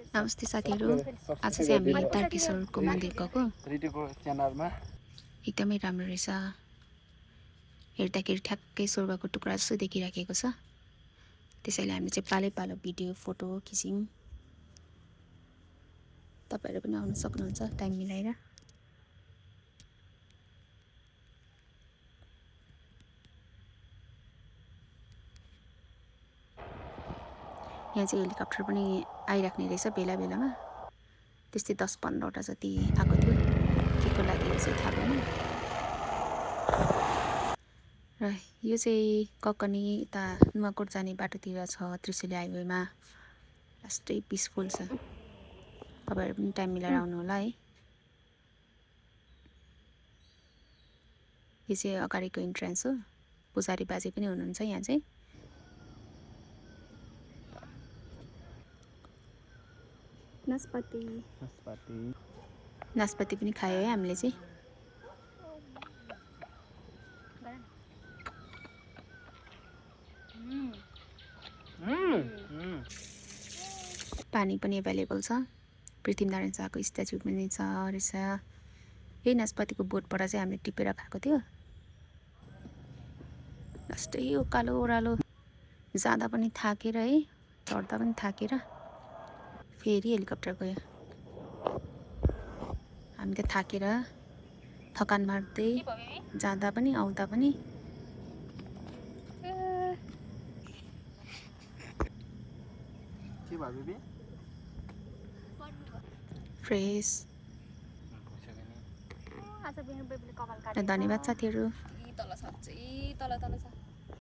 नमस्ते साथीहरू, आज चाहिँ हामी तारकेश्वरको मन्दिर गएको। एकदमै राम्रो रहेछ। हेर्दाखेरि ठ्याक्कै स्वर्गको टुक्रा जस्तो देखिराखेको छ। त्यसैले हामी चाहिँ पालै पालो भिडियो फोटो खिच्यौँ। तपाईहरु पनि आउन सक्नुहुन्छ टाइम मिलाएर। यहाँ चाहिँ हेलिकप्टर पनि आइराख्ने रहेछ बेला बेलामा। त्यस्तै 10-15 वटा जति आएको थियो। केको लागि हो चाहिँ थाहा भएन। र यो चाहिँ ककनी यता नुवाकोट जाने बाटोतिर छ, त्रिशुली हाइवेमा। लास्टै पिसफुल छ। तपाईहरु पनि टाइम मिलाएर आउनु होला है। यो चाहिँ अगाडिको इन्ट्रेन्स हो। पुजारी बाजे पनि हुनुहुन्छ यहाँ चाहिँ। नास्पाती पनि खायो है हामीले चाहिँ। पानी पनि एभाइलेबल छ। पृथ्वीनारायण शाहको स्ट्याचु पनि छ रहेछ। यही नास्पातीको बोटबाट चाहिँ हामीले टिपेर खाएको थियो। लास्टै उकालो ओह्रालो जाँदा पनि थाकेर है, चढ्दा पनि थाकेर फेरि हेलिकप्टर गयो। हामी त थाकेर थकान मार्दै जाँदा पनि आउँदा पनि। फ्रेस। धन्यवाद साथीहरू। तल छ, तल छ।